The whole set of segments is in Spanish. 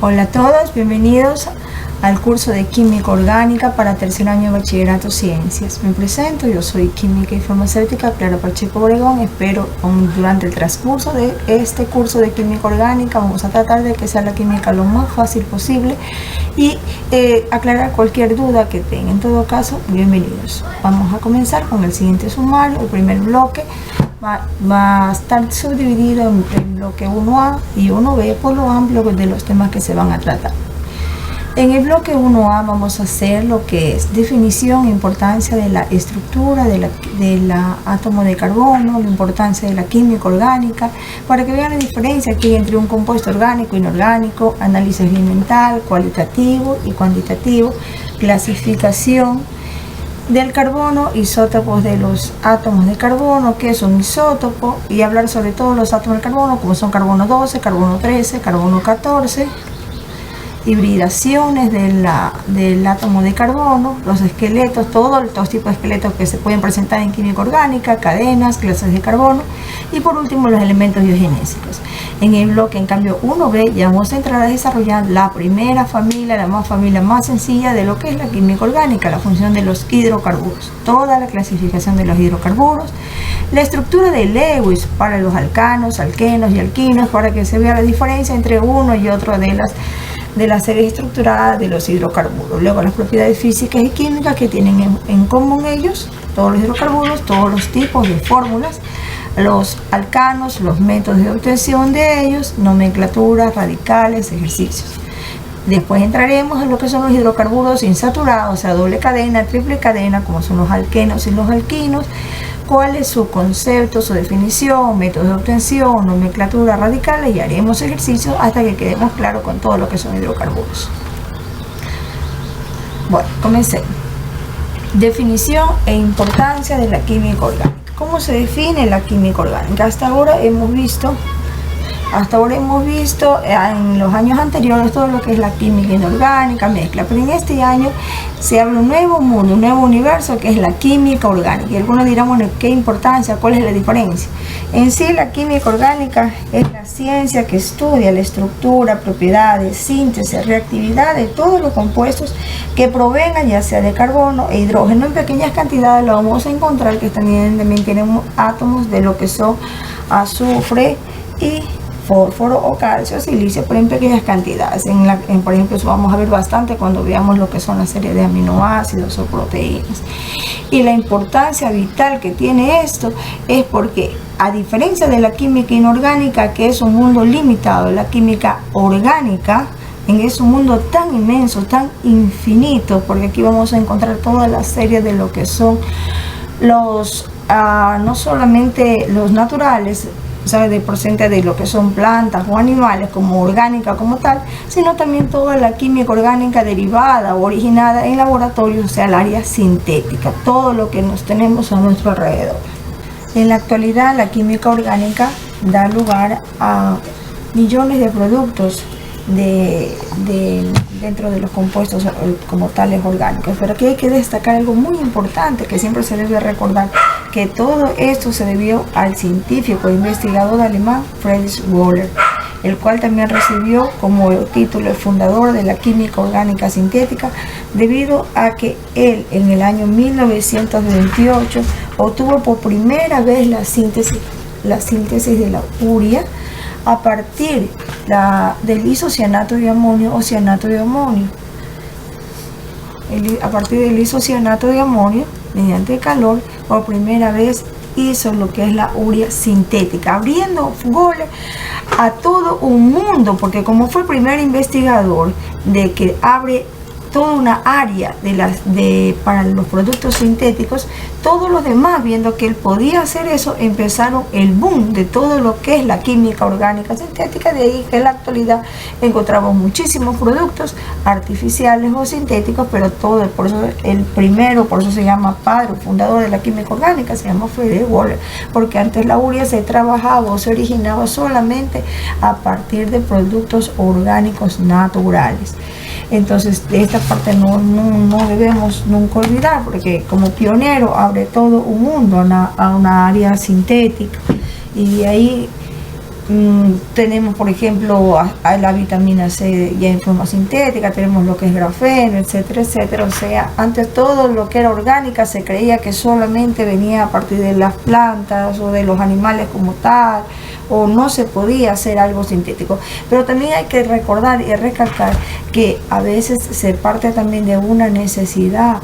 Hola a todos, bienvenidos al curso de Química Orgánica para tercer año de Bachillerato Ciencias. Me presento, yo soy Química y Farmacéutica Clara Pacheco Obregón. Espero durante el transcurso de este curso de Química Orgánica vamos a tratar de que sea la química lo más fácil posible y aclarar cualquier duda que tengan. En todo caso, bienvenidos. Vamos a comenzar con el siguiente sumario. El primer bloque va a estar subdividido en bloque 1A y 1B por lo amplio de los temas que se van a tratar. En el bloque 1A vamos a hacer lo que es definición e importancia de la estructura del átomo de carbono, la importancia de la química orgánica, para que vean la diferencia que hay entre un compuesto orgánico e inorgánico, análisis elemental, cualitativo y cuantitativo, clasificación del carbono, isótopos de los átomos de carbono, que es un isótopo, y hablar sobre todos los átomos de carbono, como son carbono 12, carbono 13, carbono 14, hibridaciones del átomo de carbono, los esqueletos, todos los tipos de esqueletos que se pueden presentar en química orgánica, cadenas, clases de carbono, y por último los elementos biogenésicos. En el bloque, en cambio, 1B, ya vamos a entrar a desarrollar la primera familia, familia más sencilla de lo que es la química orgánica, la función de los hidrocarburos, toda la clasificación de los hidrocarburos, la estructura de Lewis para los alcanos, alquenos y alquinos, para que se vea la diferencia entre uno y otro de la serie estructurada de los hidrocarburos. Luego las propiedades físicas y químicas que tienen en común ellos, todos los hidrocarburos, todos los tipos de fórmulas, los alcanos, los métodos de obtención de ellos, nomenclaturas, radicales, ejercicios. Después entraremos en lo que son los hidrocarburos insaturados, o sea, doble cadena, triple cadena, como son los alquenos y los alquinos, cuál es su concepto, su definición, métodos de obtención, nomenclatura, radicales, y haremos ejercicios hasta que quedemos claros con todo lo que son hidrocarburos. Bueno, comencemos. Definición e importancia de la química orgánica. ¿Cómo se define la química orgánica? Hasta ahora hemos visto en los años anteriores todo lo que es la química inorgánica, mezcla, pero en este año se abre un nuevo mundo, un nuevo universo que es la química orgánica. Y algunos dirán, bueno, ¿qué importancia? ¿Cuál es la diferencia? En sí, la química orgánica es la ciencia que estudia la estructura, propiedades, síntesis, reactividad de todos los compuestos que provengan ya sea de carbono e hidrógeno. En pequeñas cantidades lo vamos a encontrar que también tienen átomos de lo que son azufre y fósforo o calcio, silicio, pero en pequeñas cantidades. Por ejemplo, eso vamos a ver bastante cuando veamos lo que son la serie de aminoácidos o proteínas. Y la importancia vital que tiene esto es porque, a diferencia de la química inorgánica, que es un mundo limitado, la química orgánica es un mundo tan inmenso, tan infinito, porque aquí vamos a encontrar toda la serie de lo que son los, no solamente los naturales, de procedente de lo que son plantas o animales como orgánica como tal, sino también toda la química orgánica derivada o originada en laboratorio, o sea, el área sintética, todo lo que nos tenemos a nuestro alrededor. En la actualidad, la química orgánica da lugar a millones de productos dentro de los compuestos como tales orgánicos, pero aquí hay que destacar algo muy importante que siempre se debe recordar, que todo esto se debió al científico e investigador alemán Friedrich Wöhler, el cual también recibió como título el fundador de la química orgánica sintética, debido a que él en el año 1928 obtuvo por primera vez la síntesis de la urea a partir del isocianato de amonio o cianato de amonio. A partir del isocianato de amonio, mediante calor, por primera vez hizo lo que es la urea sintética, abriendo Wöhler a todo un mundo, porque como fue el primer investigador de que abre toda una área para los productos sintéticos, todos los demás, viendo que él podía hacer eso, empezaron el boom de todo lo que es la química orgánica sintética. De ahí que en la actualidad encontramos muchísimos productos artificiales o sintéticos, pero todo, por eso por eso se llama padre, fundador de la química orgánica, se llama Friedrich Wöhler, porque antes la urea se trabajaba o se originaba solamente a partir de productos orgánicos naturales. Entonces, de esta parte no debemos nunca olvidar, porque como pionero abre todo un mundo a una área sintética, y de ahí Tenemos, por ejemplo, a la vitamina C ya en forma sintética, tenemos lo que es grafeno, etcétera, etcétera. O sea, antes todo lo que era orgánica se creía que solamente venía a partir de las plantas o de los animales como tal, o no se podía hacer algo sintético. Pero también hay que recordar y recalcar que a veces se parte también de una necesidad.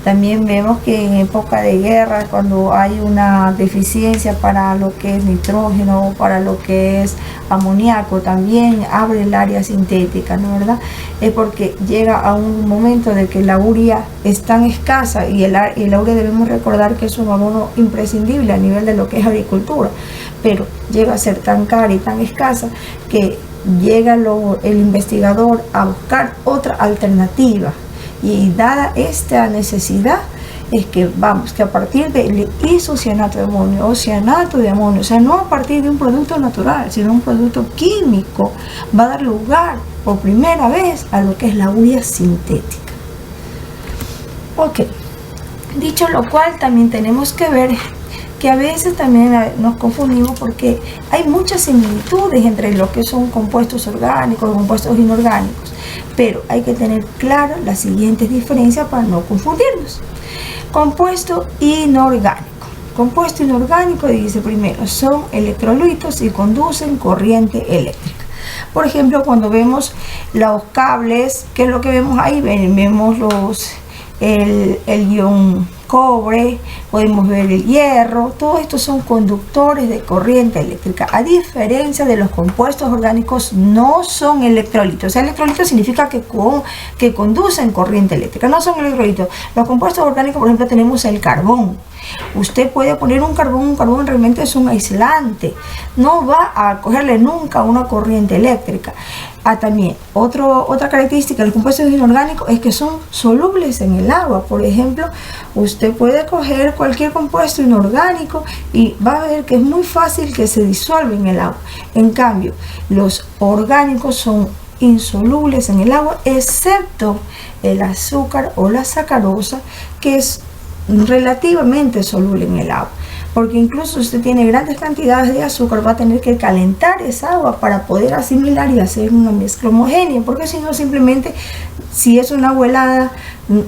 También vemos que en época de guerra, cuando hay una deficiencia para lo que es nitrógeno, para lo que es amoníaco, también abre el área sintética, ¿no es verdad? Es porque llega a un momento de que la urea es tan escasa, y la urea debemos recordar que es un abono imprescindible a nivel de lo que es agricultura, pero llega a ser tan cara y tan escasa que llega el investigador a buscar otra alternativa. Y dada esta necesidad es que vamos, que a partir del isocianato de amonio o cianato de amonio, o sea, no a partir de un producto natural, sino un producto químico, va a dar lugar por primera vez a lo que es la urea sintética. Ok, dicho lo cual, también tenemos que ver que a veces también nos confundimos porque hay muchas similitudes entre lo que son compuestos orgánicos y compuestos inorgánicos, pero hay que tener claro las siguientes diferencias para no confundirnos. Compuesto inorgánico. Compuesto inorgánico, dice primero, son electrolitos y conducen corriente eléctrica. Por ejemplo, cuando vemos los cables, ¿qué es lo que vemos ahí? Vemos el ion cobre, podemos ver el hierro, todos estos son conductores de corriente eléctrica. A diferencia de los compuestos orgánicos, no son electrolitos. O sea, electrolitos significa que conducen corriente eléctrica, no son electrolitos. Los compuestos orgánicos, por ejemplo, tenemos el carbón. Usted puede poner un carbón realmente es un aislante, no va a cogerle nunca una corriente eléctrica. También otra característica de los compuestos inorgánicos es que son solubles en el agua. Por ejemplo, usted puede coger cualquier compuesto inorgánico y va a ver que es muy fácil que se disuelve en el agua. En cambio, los orgánicos son insolubles en el agua, excepto el azúcar o la sacarosa, que es relativamente soluble en el agua, porque incluso si usted tiene grandes cantidades de azúcar, va a tener que calentar esa agua para poder asimilar y hacer una mezcla homogénea, porque si no, simplemente si es una agua helada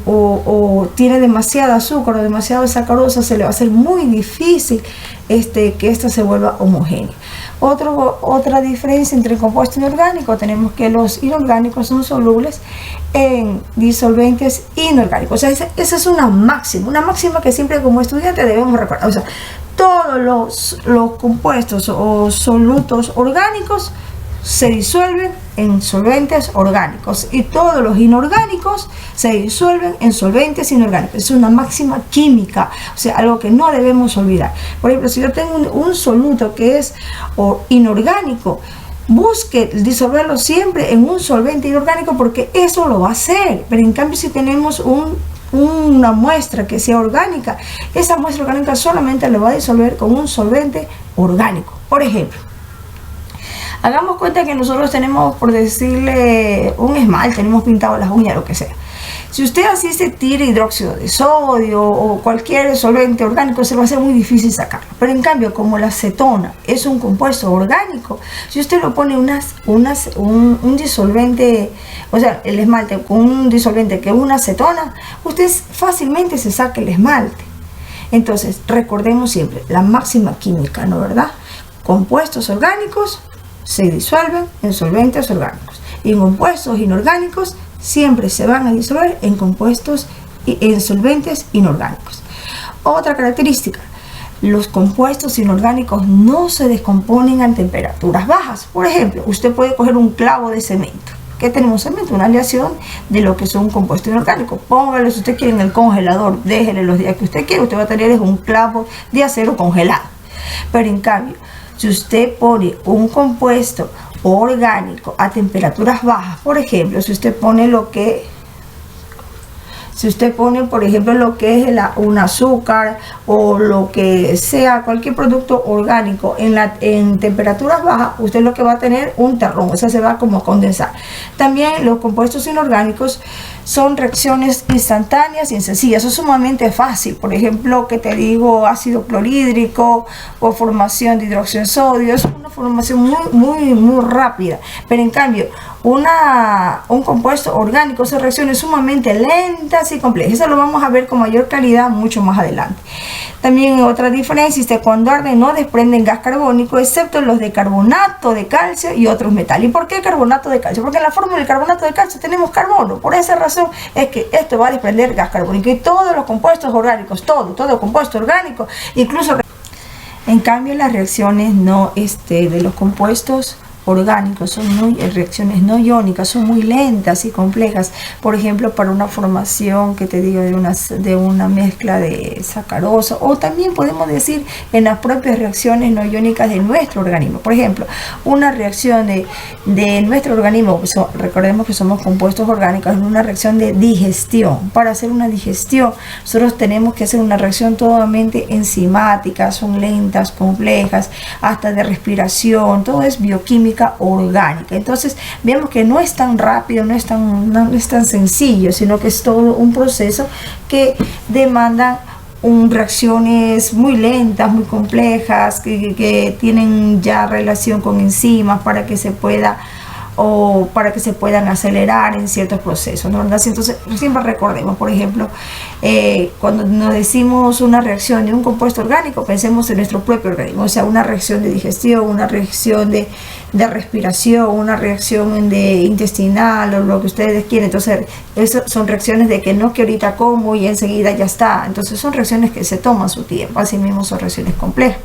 o tiene demasiado azúcar o demasiado sacarosa, se le va a hacer muy difícil que esta se vuelva homogénea. Otra diferencia entre compuesto inorgánico, tenemos que los inorgánicos son solubles en disolventes inorgánicos. O sea, esa es una máxima que siempre como estudiante debemos recordar. O sea, todos los compuestos o solutos orgánicos se disuelven en solventes orgánicos y todos los inorgánicos se disuelven en solventes inorgánicos. Es una máxima química, o sea, algo que no debemos olvidar. Por ejemplo, si yo tengo un soluto que es inorgánico, busque disolverlo siempre en un solvente inorgánico, porque eso lo va a hacer. Pero en cambio, si tenemos una muestra que sea orgánica, esa muestra orgánica solamente lo va a disolver con un solvente orgánico. Por ejemplo, hagamos cuenta que nosotros tenemos, por decirle, un esmalte, tenemos pintado las uñas, lo que sea. Si usted así se tira hidróxido de sodio o cualquier solvente orgánico, se va a hacer muy difícil sacarlo. Pero en cambio, como la acetona es un compuesto orgánico, si usted lo pone un disolvente, o sea, el esmalte con un disolvente que es una acetona, usted fácilmente se saca el esmalte. Entonces, recordemos siempre la máxima química, ¿no verdad? Compuestos orgánicos se disuelven en solventes orgánicos, y compuestos inorgánicos siempre se van a disolver en solventes inorgánicos. Otra característica, los compuestos inorgánicos no se descomponen a temperaturas bajas. Por ejemplo, usted puede coger un clavo de cemento. ¿Qué tenemos? Cemento, una aleación de lo que son un compuesto inorgánico. Póngalo si usted quiere en el congelador, déjele los días que usted quiera, usted va a tener un clavo de acero congelado. Pero en cambio, si usted pone un compuesto orgánico a temperaturas bajas, por ejemplo, si usted pone por ejemplo lo que es un azúcar o lo que sea, cualquier producto orgánico en temperaturas bajas, usted lo que va a tener un terrón, o sea, se va como a condensar. También los compuestos inorgánicos son reacciones instantáneas y sencillas, eso es sumamente fácil. Por ejemplo, que te digo, ácido clorhídrico o formación de hidróxido de sodio, es una formación muy rápida, pero en cambio un compuesto orgánico, esa reacción es sumamente lentas y complejas. Eso lo vamos a ver con mayor claridad mucho más adelante. También otra diferencia es que cuando arden no desprenden gas carbónico, excepto los de carbonato de calcio y otros metales. ¿Y por qué carbonato de calcio? Porque en la fórmula del carbonato de calcio tenemos carbono. Por esa razón es que esto va a desprender gas carbónico. Y todos los compuestos orgánicos, todo compuesto orgánico, incluso... En cambio, las reacciones de los compuestos orgánicos son reacciones no iónicas, son muy lentas y complejas. Por ejemplo, para una formación que te digo de una mezcla de sacarosa, o también podemos decir en las propias reacciones no iónicas de nuestro organismo. Por ejemplo, una reacción de nuestro organismo, recordemos que somos compuestos orgánicos, en una reacción de digestión. Para hacer una digestión nosotros tenemos que hacer una reacción totalmente enzimática, son lentas, complejas, hasta de respiración, todo es bioquímica orgánica. Entonces vemos que no es tan rápido, no es tan sencillo, sino que es todo un proceso que demanda reacciones muy lentas, muy complejas, que tienen ya relación con enzimas para que se puedan acelerar en ciertos procesos, ¿no? Entonces siempre recordemos, por ejemplo, cuando nos decimos una reacción de un compuesto orgánico, pensemos en nuestro propio organismo, o sea, una reacción de digestión, una reacción de respiración, una reacción de intestinal o lo que ustedes quieren. Entonces esas son reacciones de que no, que ahorita como y enseguida ya está. Entonces son reacciones que se toman su tiempo, así mismo son reacciones complejas.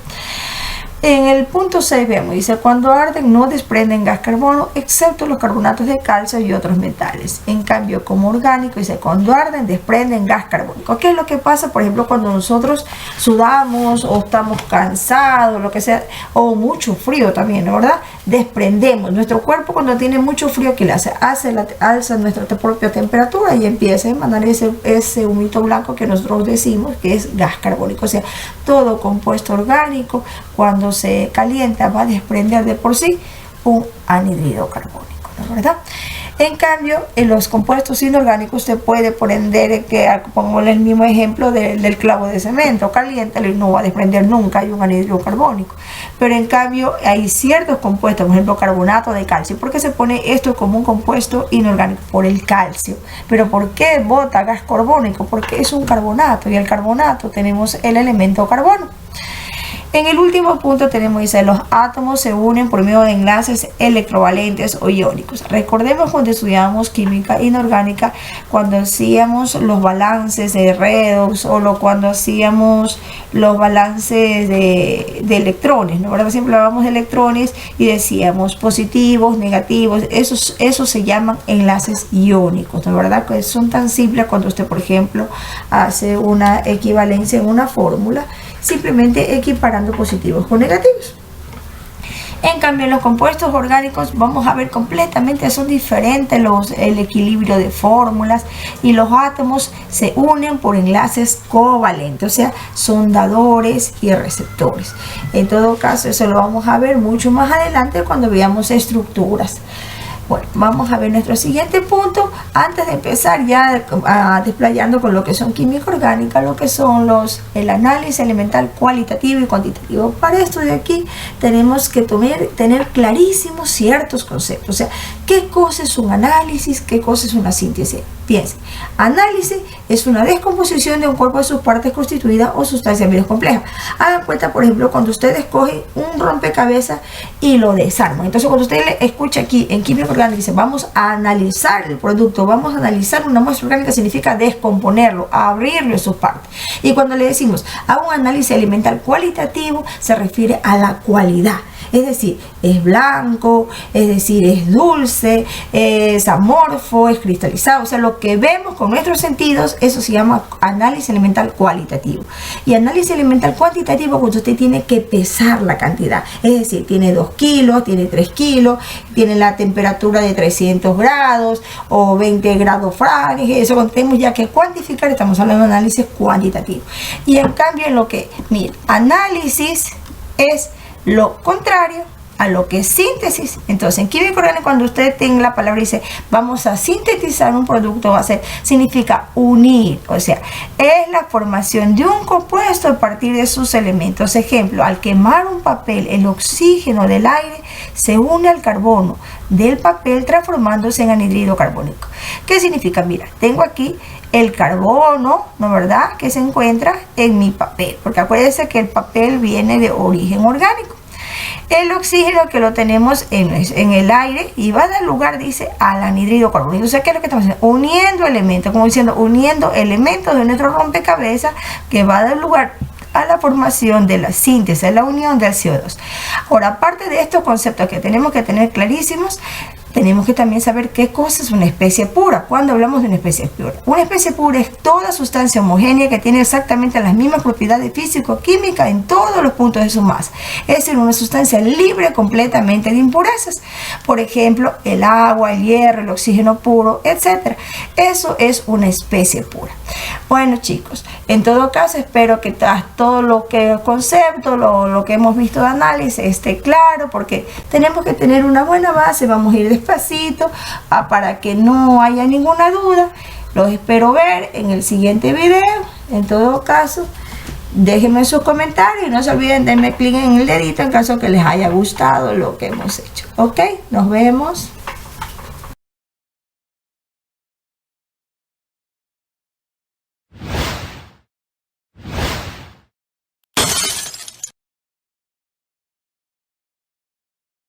En el punto 6 vemos, dice, cuando arden no desprenden gas carbono, excepto los carbonatos de calcio y otros metales. En cambio, como orgánico, dice, cuando arden desprenden gas carbónico. ¿Qué es lo que pasa, por ejemplo, cuando nosotros sudamos o estamos cansados, lo que sea, o mucho frío también, ¿verdad? Desprendemos. Nuestro cuerpo, cuando tiene mucho frío, ¿qué le hace? Alza nuestra propia temperatura y empieza a emanar ese humito blanco que nosotros decimos que es gas carbónico. O sea, todo compuesto orgánico, cuando se calienta, va a desprender de por sí un anhídrido carbónico, ¿no? ¿Verdad? En cambio, en los compuestos inorgánicos usted puede prender, que pongo el mismo ejemplo del clavo de cemento, caliéntalo y no va a desprender nunca, hay un anhídrido carbónico. Pero en cambio hay ciertos compuestos, por ejemplo carbonato de calcio. ¿Por qué se pone esto como un compuesto inorgánico? Por el calcio. Pero ¿por qué bota gas carbónico? Porque es un carbonato y el carbonato tenemos el elemento carbono. En el último punto tenemos, dice, los átomos se unen por medio de enlaces electrovalentes o iónicos. Recordemos cuando estudiábamos química inorgánica, cuando hacíamos los balances de redox cuando hacíamos los balances de electrones, ¿no? ¿Verdad? Siempre hablábamos de electrones y decíamos positivos, negativos, esos se llaman enlaces iónicos, ¿no? ¿Verdad? Que son tan simples cuando usted, por ejemplo, hace una equivalencia en una fórmula, simplemente equiparando positivos con negativos. En cambio, en los compuestos orgánicos vamos a ver completamente, son diferentes el equilibrio de fórmulas, y los átomos se unen por enlaces covalentes, o sea, son dadores y receptores. En todo caso, eso lo vamos a ver mucho más adelante cuando veamos estructuras. Bueno, vamos a ver nuestro siguiente punto antes de empezar ya desplayando con lo que son química orgánica, lo que son el análisis elemental cualitativo y cuantitativo. Para esto de aquí tenemos que tener clarísimos ciertos conceptos, o sea, qué cosa es un análisis, qué cosa es una síntesis. Piensen, análisis es una descomposición de un cuerpo de sus partes constituidas o sustancias menos complejas. Hagan cuenta, por ejemplo, cuando ustedes cogen un rompecabezas y lo desarman. Entonces, cuando usted le escucha aquí en química orgánica, dice, vamos a analizar el producto, vamos a analizar una muestra orgánica, significa descomponerlo, abrirlo en sus partes. Y cuando le decimos a un análisis elemental cualitativo, se refiere a la cualidad. Es decir, es blanco, es decir, es dulce, es amorfo, es cristalizado. O sea, lo que vemos con nuestros sentidos, eso se llama análisis elemental cualitativo. Y análisis elemental cuantitativo, cuando usted tiene que pesar la cantidad. Es decir, tiene 2 kilos, tiene 3 kilos, tiene la temperatura de 300 grados o 20 grados Fahrenheit. Eso cuando tenemos ya que cuantificar, estamos hablando de análisis cuantitativo. Y en cambio, en lo que, mira, análisis es lo contrario a lo que es síntesis. Entonces, en química orgánica, cuando usted tenga la palabra y dice vamos a sintetizar un producto, va a ser, significa unir, o sea, es la formación de un compuesto a partir de sus elementos. Ejemplo, al quemar un papel, el oxígeno del aire se une al carbono del papel transformándose en anhídrido carbónico. ¿Qué significa? Mira, tengo aquí el carbono, ¿no verdad?, que se encuentra en mi papel, porque acuérdense que el papel viene de origen orgánico. El oxígeno que lo tenemos en el aire y va a dar lugar, dice, al anhídrido carbónico. O sea, ¿qué es lo que estamos haciendo? Uniendo elementos, como diciendo, uniendo elementos de nuestro rompecabezas que va a dar lugar a la formación de la síntesis, a la unión del CO2. Ahora, aparte de estos conceptos que tenemos que tener clarísimos, tenemos que también saber qué cosa es una especie pura. Cuando hablamos de una especie pura es toda sustancia homogénea que tiene exactamente las mismas propiedades físico-químicas en todos los puntos de su masa. Es decir, una sustancia libre completamente de impurezas. Por ejemplo, el agua, el hierro, el oxígeno puro, etc. Eso es una especie pura. Bueno, chicos, en todo caso espero que todo lo que el concepto, lo que hemos visto de análisis esté claro, porque tenemos que tener una buena base. Vamos a ir despacito para que no haya ninguna duda. Los espero ver en el siguiente video. En todo caso, déjenme sus comentarios y no se olviden de darme clic en el dedito en caso que les haya gustado lo que hemos hecho. Ok, nos vemos.